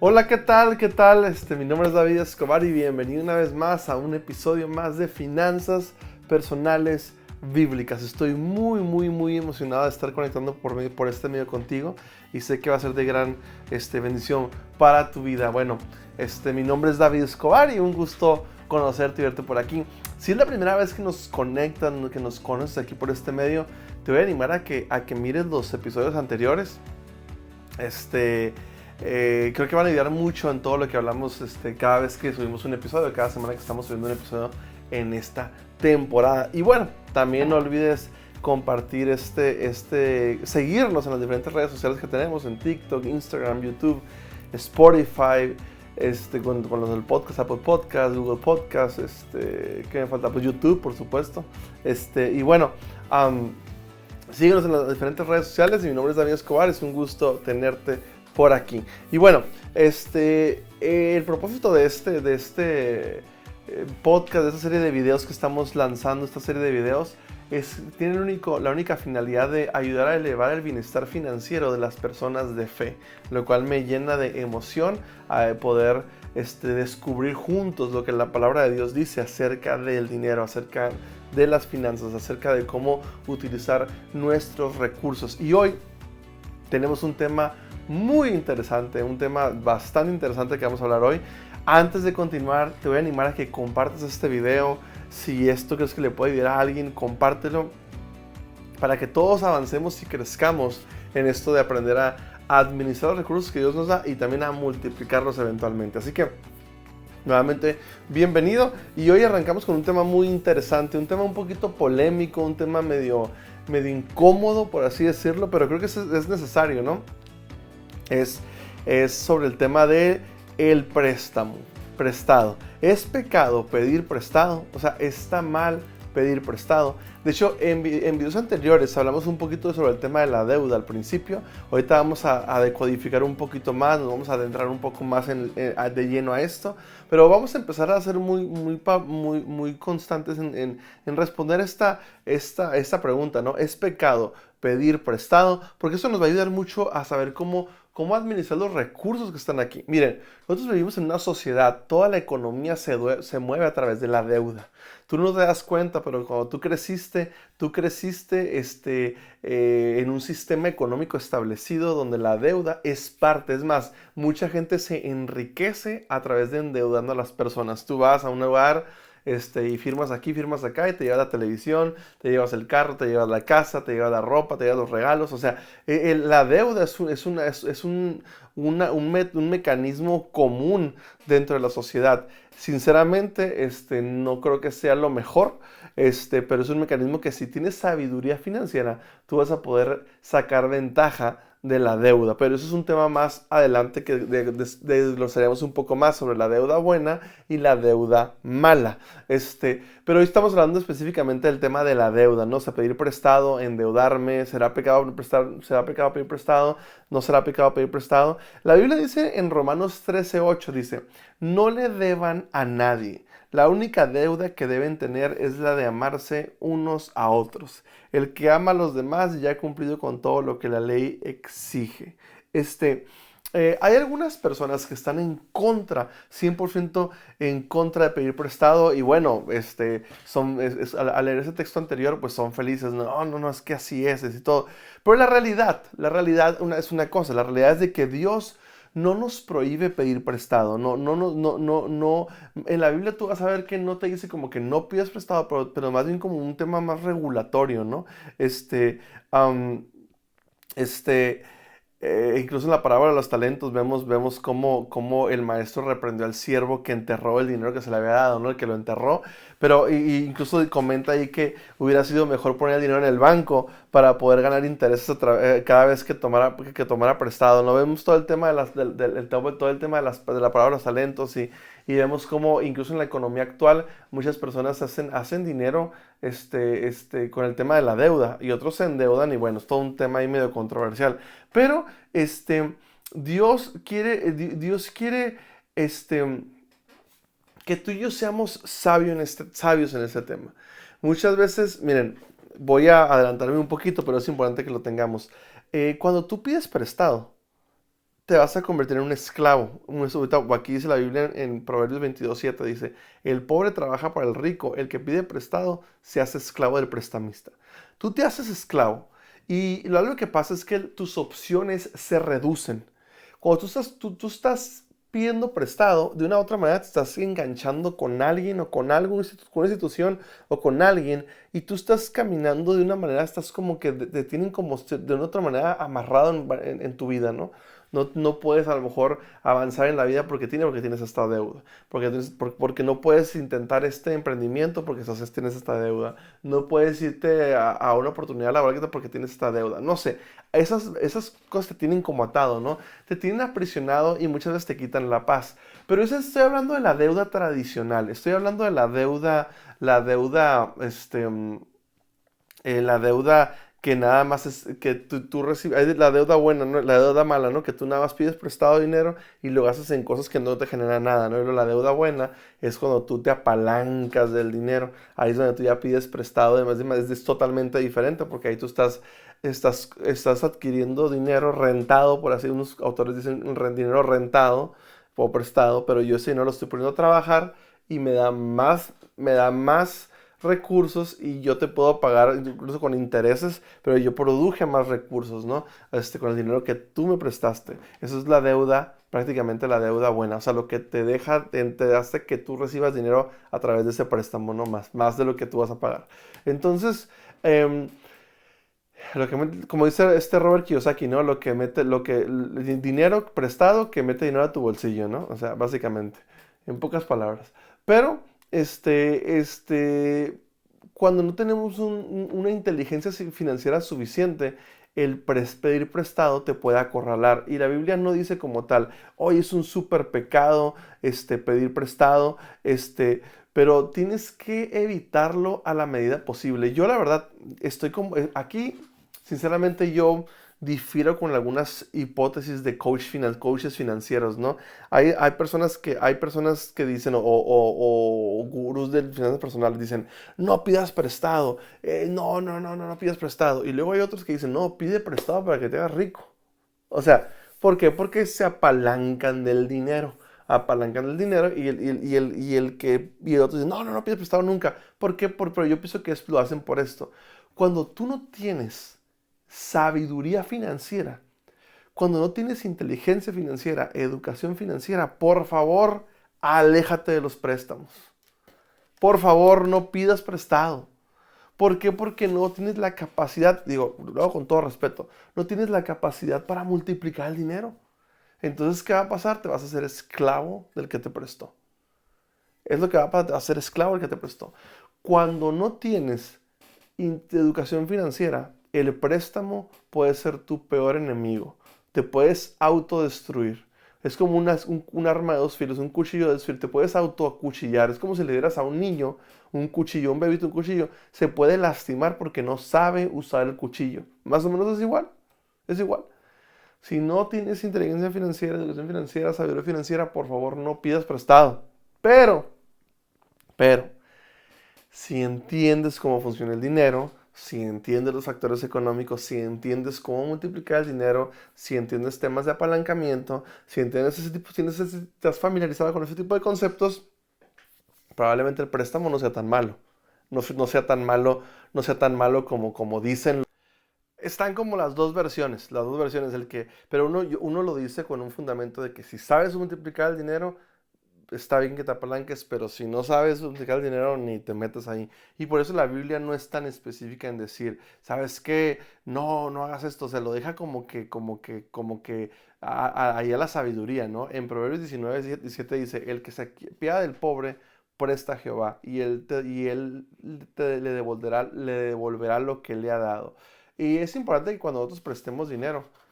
Hola, ¿qué tal? ¿Qué tal? Mi nombre es David Escobar y bienvenido una vez más a un episodio más de Finanzas Personales Bíblicas. Estoy muy emocionado de estar conectando por este medio contigo y sé que va a ser de gran bendición para tu vida. Bueno, mi nombre es David Escobar y un gusto conocerte y verte por aquí. Si es la primera vez que nos conectan, que nos conoces aquí por este medio, te voy a animar a que mires los episodios anteriores. Creo que van a ayudar mucho en todo lo que hablamos cada vez que subimos un episodio, cada semana que estamos subiendo un episodio en esta temporada. Y bueno, también no olvides compartir seguirnos en las diferentes redes sociales que tenemos, en TikTok, Instagram, YouTube, Spotify, con los del podcast, Apple Podcast, Google Podcast, ¿qué me falta? Pues YouTube, por supuesto. Y bueno, síguenos en las diferentes redes sociales y mi nombre es David Escobar, es un gusto tenerte por aquí. Y bueno, el propósito de este podcast, de esta serie de videos que estamos lanzando, esta serie de videos, tiene la única finalidad de ayudar a elevar el bienestar financiero de las personas de fe, lo cual me llena de emoción a poder descubrir juntos lo que la palabra de Dios dice acerca del dinero, acerca de las finanzas, acerca de cómo utilizar nuestros recursos. Y hoy tenemos un tema muy interesante, un tema bastante interesante que vamos a hablar hoy. Antes de continuar, te voy a animar a que compartas este video. Si esto crees que le puede ayudar a alguien, compártelo para que todos avancemos y crezcamos en esto de aprender a administrar los recursos que Dios nos da y también a multiplicarlos eventualmente. Así que, nuevamente, bienvenido. Y hoy arrancamos con un tema muy interesante, un tema un poquito polémico, un tema medio incómodo, por así decirlo, pero creo que es necesario, ¿no? Es sobre el tema de el prestado. ¿Es pecado pedir prestado? O sea, ¿está mal pedir prestado? De hecho, en videos anteriores hablamos un poquito sobre el tema de la deuda al principio. Ahorita vamos a decodificar un poquito más, nos vamos a adentrar un poco más de lleno a esto. Pero vamos a empezar a ser muy constantes en responder esta pregunta, ¿no? ¿Es pecado pedir prestado? Porque eso nos va a ayudar mucho a saber cómo administrar los recursos que están aquí. Miren, nosotros vivimos en una sociedad, toda la economía se mueve a través de la deuda. Tú no te das cuenta, pero cuando tú creciste en un sistema económico establecido donde la deuda es parte. Es más, mucha gente se enriquece a través de endeudando a las personas. Tú vas a un lugar y firmas aquí, firmas acá y te llevas la televisión, te llevas el carro, te llevas la casa, te llevas la ropa, te llevas los regalos. O sea, la deuda es un mecanismo común dentro de la sociedad. Sinceramente, no creo que sea lo mejor, pero es un mecanismo que si tienes sabiduría financiera, tú vas a poder sacar ventaja de la deuda, pero eso es un tema más adelante que desglosaremos un poco más sobre la deuda buena y la deuda mala. Pero hoy estamos hablando específicamente del tema de la deuda, ¿no? O sea, pedir prestado, endeudarme, ¿será pecado pedir prestado? ¿No será pecado pedir prestado? La Biblia dice en Romanos 13:8, dice, no le deban a nadie. La única deuda que deben tener es la de amarse unos a otros. El que ama a los demás ya ha cumplido con todo lo que la ley exige. Hay algunas personas que están en contra, 100% en contra de pedir prestado y bueno, al leer ese texto anterior, pues son felices. No, es que así es y todo. Pero la realidad es una cosa, la realidad es de que Dios no nos prohíbe pedir prestado. No. En la Biblia tú vas a ver que no te dice como que no pidas prestado, pero más bien como un tema más regulatorio, ¿no? Am, este, Incluso en la parábola de los talentos vemos cómo el maestro reprendió al siervo que enterró el dinero que se le había dado, ¿no? El que lo enterró. Pero incluso comenta ahí que hubiera sido mejor poner el dinero en el banco para poder ganar intereses cada vez que tomara prestado. ¿No? Vemos todo el tema todo el tema de la parábola de los talentos y vemos cómo incluso en la economía actual muchas personas hacen dinero con el tema de la deuda y otros se endeudan y bueno, es todo un tema ahí medio controversial. Pero Dios quiere que tú y yo seamos sabios en este tema. Muchas veces, miren, voy a adelantarme un poquito, pero es importante que lo tengamos. Cuando tú pides prestado, te vas a convertir en un esclavo. O aquí dice la Biblia en Proverbios 22:7, dice, el pobre trabaja para el rico, el que pide prestado se hace esclavo del prestamista. Tú te haces esclavo y lo que pasa es que tus opciones se reducen. Cuando tú estás pidiendo prestado, de una u otra manera te estás enganchando con alguien o con algo, con una institución o con alguien, y tú estás caminando de una manera, estás como que te tienen como de una otra manera amarrado en tu vida, ¿no? No puedes a lo mejor avanzar en la vida porque tienes esta deuda. Porque no puedes intentar este emprendimiento porque tienes esta deuda. No puedes irte a una oportunidad laboral porque tienes esta deuda. No sé, esas cosas te tienen como atado, ¿no? Te tienen aprisionado y muchas veces te quitan la paz. Pero eso estoy hablando de la deuda tradicional. Estoy hablando de la deuda que nada más es que tú recibes, hay la deuda buena, ¿no? La deuda mala, ¿no? Que tú nada más pides prestado dinero y lo gastas en cosas que no te generan nada, ¿no? Y la deuda buena es cuando tú te apalancas del dinero. Ahí es donde tú ya pides prestado, además es totalmente diferente porque ahí tú estás adquiriendo dinero rentado, por así unos autores dicen dinero rentado o prestado, pero yo ese dinero lo estoy poniendo a trabajar y me da más recursos y yo te puedo pagar incluso con intereses, pero yo produje más recursos, ¿no? Con el dinero que tú me prestaste. Eso es la deuda, prácticamente la deuda buena, o sea, lo que te hace que tú recibas dinero a través de ese préstamo, ¿no? Más de lo que tú vas a pagar. Entonces, em, como dice Robert Kiyosaki, ¿no? El dinero prestado que mete dinero a tu bolsillo, ¿no? O sea, básicamente, en pocas palabras. Pero, cuando no tenemos una inteligencia financiera suficiente, pedir prestado te puede acorralar. Y la Biblia no dice como tal, hoy es un súper pecado, pedir prestado, pero tienes que evitarlo a la medida posible. Yo la verdad estoy como aquí, sinceramente yo difiero con algunas hipótesis de coaches financieros, ¿no? Hay personas que dicen, o gurús de finanzas personales dicen, no pidas prestado, no pidas prestado. Y luego hay otros que dicen, no, pide prestado para que te hagas rico. O sea, ¿por qué? Porque se apalancan del dinero y el otro dice, no pides prestado nunca. ¿Por qué? Pero yo pienso que lo hacen por esto. Cuando tú no tienes sabiduría financiera, cuando no tienes inteligencia financiera, educación financiera, por favor, aléjate de los préstamos. Por favor, no pidas prestado. ¿Por qué? Porque no tienes la capacidad, digo, lo hago con todo respeto, no tienes la capacidad para multiplicar el dinero. Entonces, ¿qué va a pasar? Te vas a hacer esclavo del que te prestó. Es lo que va a pasar, te vas a ser esclavo del que te prestó. Cuando no tienes educación financiera, el préstamo puede ser tu peor enemigo. Te puedes autodestruir. Es como un arma de dos filos, un cuchillo de dos filos. Te puedes autoacuchillar. Es como si le dieras a un niño un cuchillo, un bebito un cuchillo. Se puede lastimar porque no sabe usar el cuchillo. Más o menos es igual. Es igual. Si no tienes inteligencia financiera, educación financiera, sabiduría financiera, por favor no pidas prestado. Pero, si entiendes cómo funciona el dinero, si entiendes los factores económicos, si entiendes cómo multiplicar el dinero, si entiendes temas de apalancamiento, si entiendes estás familiarizado con ese tipo de conceptos, probablemente el préstamo no sea tan malo. No sea tan malo, no sea tan malo como dicen. Están como las dos versiones, pero uno lo dice con un fundamento de que si sabes multiplicar el dinero, está bien que te apalanques, pero si no sabes multiplicar el dinero, ni te metas ahí. Y por eso la Biblia no es tan específica en decir, ¿sabes qué? No hagas esto. Se lo deja como que ahí a la sabiduría, ¿no? En Proverbios 19:17 dice, el que se apiada del pobre, presta a Jehová, y él le devolverá lo que le ha dado. Y es importante que cuando nosotros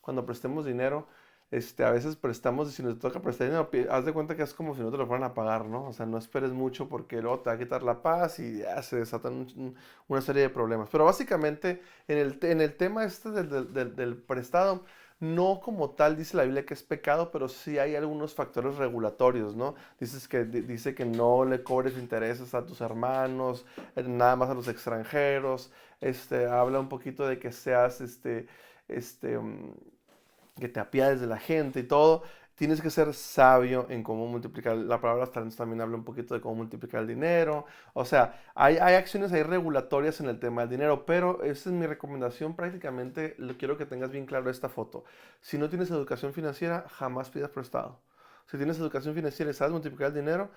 cuando prestemos dinero, a veces prestamos y si nos toca prestar dinero, haz de cuenta que es como si no te lo fueran a pagar, ¿no? O sea, no esperes mucho porque luego te va a quitar la paz y ya se desatan una serie de problemas. Pero básicamente en el tema del prestado, no como tal dice la Biblia que es pecado, pero sí hay algunos factores regulatorios, ¿no? Dice que no le cobres intereses a tus hermanos, nada más a los extranjeros. Habla un poquito de que seas, este, que te apiades de la gente y todo. Tienes que ser sabio en cómo multiplicar. La palabra talentos también habla un poquito de cómo multiplicar el dinero. O sea, hay acciones, hay regulatorias en el tema del dinero, pero esa es mi recomendación prácticamente. Quiero que tengas bien claro esta foto. Si no tienes educación financiera, jamás pidas prestado. Si tienes educación financiera y sabes multiplicar el dinero,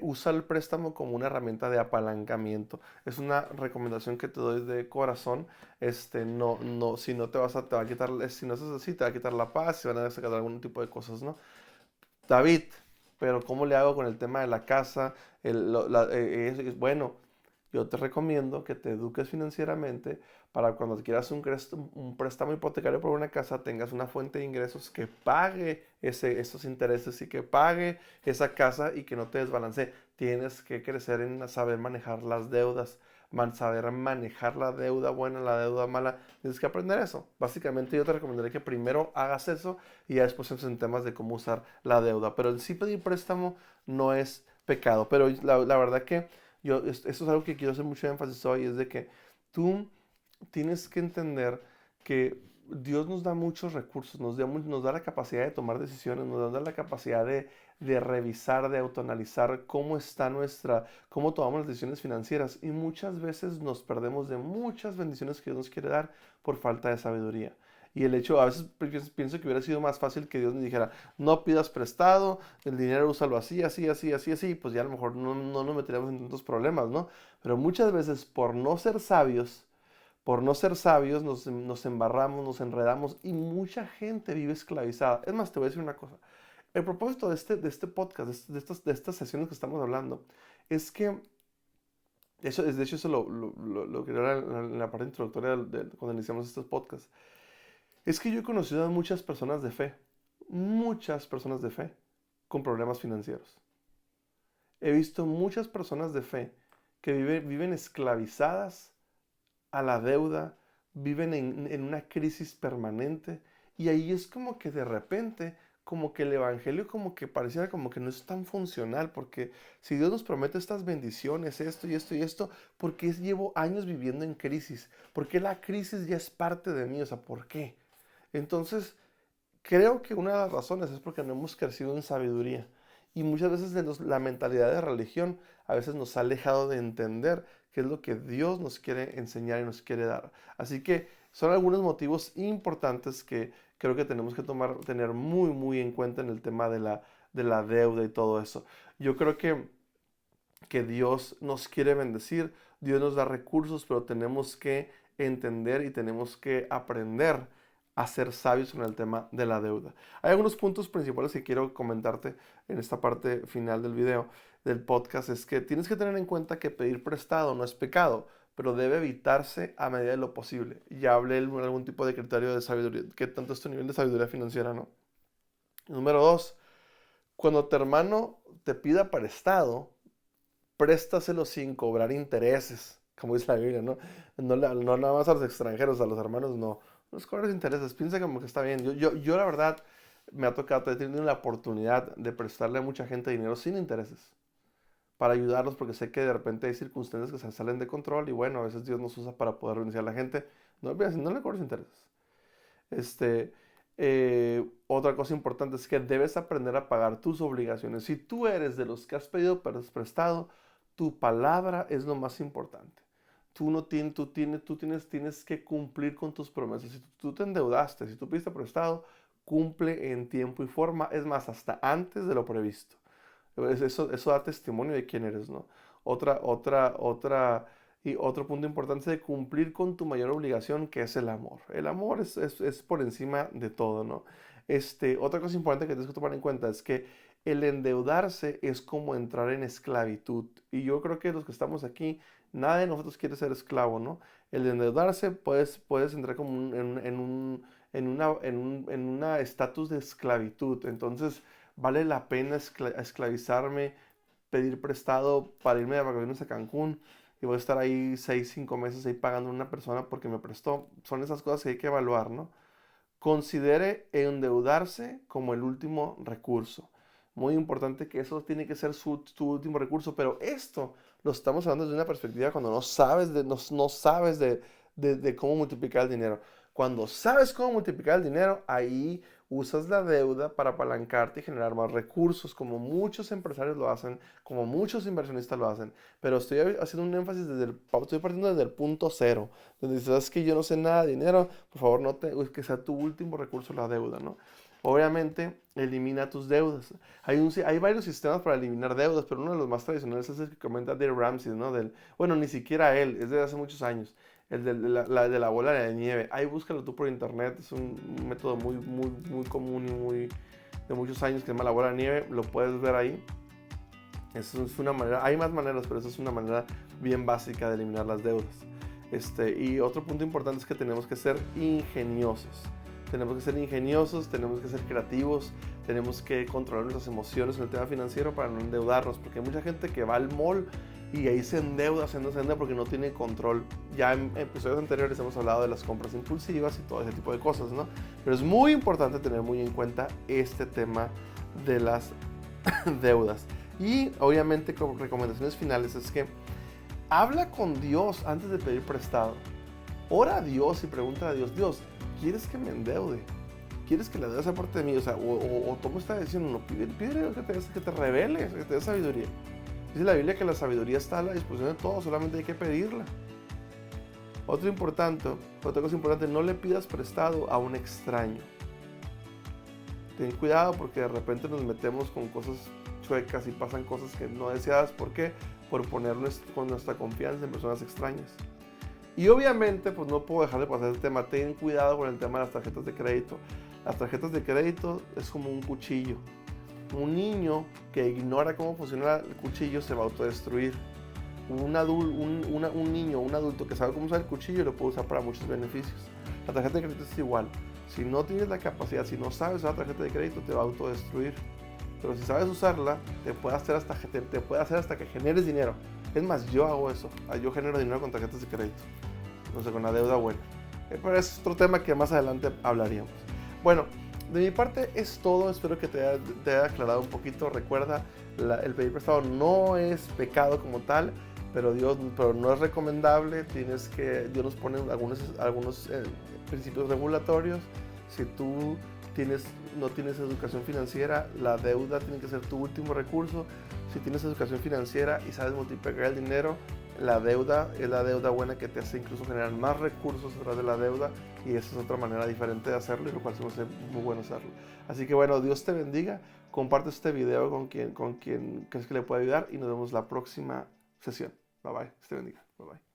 usa el préstamo como una herramienta de apalancamiento. Es una recomendación que te doy de corazón. Si no te va a quitar, si no es así, te va a quitar la paz, se van a sacar algún tipo de cosas, ¿no? David, pero ¿cómo le hago con el tema de la casa? Bueno, yo te recomiendo que te eduques financieramente para cuando quieras un préstamo hipotecario por una casa, tengas una fuente de ingresos que pague esos intereses y que pague esa casa y que no te desbalancee. Tienes que crecer en saber manejar las deudas, saber manejar la deuda buena, la deuda mala. Tienes que aprender eso. Básicamente yo te recomendaría que primero hagas eso y ya después entres en temas de cómo usar la deuda. Pero el sí pedir préstamo no es pecado. Pero la verdad que esto es algo que quiero hacer mucho énfasis hoy, es de que tú tienes que entender que Dios nos da muchos recursos, nos da la capacidad de tomar decisiones, nos da la capacidad de revisar, de autoanalizar cómo tomamos las decisiones financieras. Y muchas veces nos perdemos de muchas bendiciones que Dios nos quiere dar por falta de sabiduría. Y el hecho, a veces pienso que hubiera sido más fácil que Dios nos dijera, no pidas prestado, el dinero úsalo así, así, así, así, así, pues ya a lo mejor no nos meteríamos en tantos problemas, ¿no? Pero muchas veces por no ser sabios nos embarramos, nos enredamos y mucha gente vive esclavizada. Es más, te voy a decir una cosa. El propósito de este podcast, de estas sesiones que estamos hablando, es que, de hecho eso lo que era en la parte introductoria cuando iniciamos estos podcasts, es que yo he conocido a muchas personas de fe, con problemas financieros. He visto muchas personas de fe que viven esclavizadas a la deuda, viven en una crisis permanente y ahí es como que de repente, como que el evangelio como que pareciera como que no es tan funcional, porque si Dios nos promete estas bendiciones, esto y esto y esto, ¿por qué llevo años viviendo en crisis? ¿Por qué la crisis ya es parte de mí? O sea, ¿por qué? Entonces, creo que una de las razones es porque no hemos crecido en sabiduría. Y muchas veces la mentalidad de religión a veces nos ha alejado de entender qué es lo que Dios nos quiere enseñar y nos quiere dar. Así que son algunos motivos importantes que creo que tenemos que tener muy, muy en cuenta en el tema de la deuda y todo eso. Yo creo que Dios nos quiere bendecir, Dios nos da recursos, pero tenemos que entender y tenemos que aprender a ser sabios con el tema de la deuda. Hay algunos puntos principales que quiero comentarte en esta parte final del video, del podcast, es que tienes que tener en cuenta que pedir prestado no es pecado, pero debe evitarse a medida de lo posible. Ya hablé de algún tipo de criterio de sabiduría, que tanto es tu nivel de sabiduría financiera, ¿no? Número dos, cuando tu hermano te pida prestado, préstaselo sin cobrar intereses, como dice la Biblia, ¿no? No nada más a los extranjeros, a los hermanos, no. Los cobres intereses, piensa como que está bien. Yo la verdad, me ha tocado, he tenido la oportunidad de prestarle a mucha gente dinero sin intereses, para ayudarlos, porque sé que de repente hay circunstancias que se salen de control y bueno, a veces Dios nos usa para poder beneficiar a la gente. No, no le cobres intereses. Este, Otra cosa importante es que debes aprender a pagar tus obligaciones. Si tú eres de los que has pedido prestado, tu palabra es lo más importante. Tienes que cumplir con tus promesas. Si tú te endeudaste, si tú pediste prestado, cumple en tiempo y forma. Es más, hasta antes de lo previsto. Eso da testimonio de quién eres, ¿no? Otro punto importante es de cumplir con tu mayor obligación, que es el amor. El amor es por encima de todo, ¿no? Otra cosa importante que tienes que tomar en cuenta es que el endeudarse es como entrar en esclavitud. Y yo creo que los que estamos aquí, nadie de nosotros quiere ser esclavo, ¿no? El endeudarse, puedes entrar como en una estatus de esclavitud. Entonces, vale la pena esclavizarme, pedir prestado para irme de vacaciones a Cancún y voy a estar ahí 6, 5 meses ahí pagando a una persona porque me prestó. Son esas cosas que hay que evaluar, ¿no? Considere endeudarse como el último recurso. Muy importante que eso tiene que ser su último recurso, pero esto lo estamos hablando desde una perspectiva cuando no sabes de cómo multiplicar el dinero. Cuando sabes cómo multiplicar el dinero, ahí usas la deuda para apalancarte y generar más recursos, como muchos empresarios lo hacen, como muchos inversionistas lo hacen. Pero estoy haciendo un énfasis estoy partiendo desde el punto cero, donde dices, ¿sabes que yo no sé nada de dinero? Por favor, que sea tu último recurso la deuda, ¿no? Obviamente, elimina tus deudas. Hay varios sistemas para eliminar deudas, pero uno de los más tradicionales es el que comenta Dave Ramsey, ¿no? Bueno, ni siquiera él, es de hace muchos años. El de la bola de nieve. Ahí búscalo tú por internet. Es un método muy común y de muchos años que se llama la bola de nieve. Lo puedes ver ahí. Eso es una manera. Hay más maneras, pero esa es una manera bien básica de eliminar las deudas. Y otro punto importante es que tenemos que ser ingeniosos. Tenemos que ser ingeniosos, tenemos que ser creativos, tenemos que controlar nuestras emociones en el tema financiero para no endeudarnos, porque hay mucha gente que va al mall y ahí se endeuda porque no tiene control. Ya en episodios anteriores hemos hablado de las compras impulsivas y todo ese tipo de cosas, ¿no? Pero es muy importante tener muy en cuenta este tema de las deudas. Y obviamente, como recomendaciones finales, es que habla con Dios antes de pedir prestado. Ora a Dios y pregunta a Dios, Dios, ¿quieres que me endeude? ¿Quieres que la deuda sea parte de mí? O sea, o tomo esta decisión. No, pídele que te revele, que te dé sabiduría. Dice la Biblia que la sabiduría está a la disposición de todos, solamente hay que pedirla. Otra cosa importante, no le pidas prestado a un extraño. Ten cuidado porque de repente nos metemos con cosas chuecas y pasan cosas que no deseadas. ¿Por qué? Por poner con nuestra confianza en personas extrañas. Y obviamente, pues no puedo dejar de pasar el tema. Ten cuidado con el tema de las tarjetas de crédito. Las tarjetas de crédito es como un cuchillo. Un niño que ignora cómo funciona el cuchillo se va a autodestruir. Un adulto que sabe cómo usar el cuchillo lo puede usar para muchos beneficios. La tarjeta de crédito es igual. Si no tienes la capacidad, si no sabes usar la tarjeta de crédito, te va a autodestruir. Pero si sabes usarla, te puede hacer hasta que generes dinero. Es más, yo hago eso. Yo genero dinero con tarjetas de crédito. No sé, con la deuda buena. Pero es otro tema que más adelante hablaríamos. Bueno, de mi parte es todo. Espero que te haya aclarado un poquito. Recuerda, el pedir prestado no es pecado como tal, pero no es recomendable. Dios nos pone algunos principios regulatorios. Si tú no tienes educación financiera, la deuda tiene que ser tu último recurso. Si tienes educación financiera y sabes multiplicar el dinero, la deuda es la deuda buena que te hace incluso generar más recursos detrás de la deuda, y esa es otra manera diferente de hacerlo, y lo cual se me hace muy bueno hacerlo. Así que bueno, Dios te bendiga, comparte este video con quien crees que le puede ayudar y nos vemos la próxima sesión. Bye bye, Dios te bendiga, bye bye.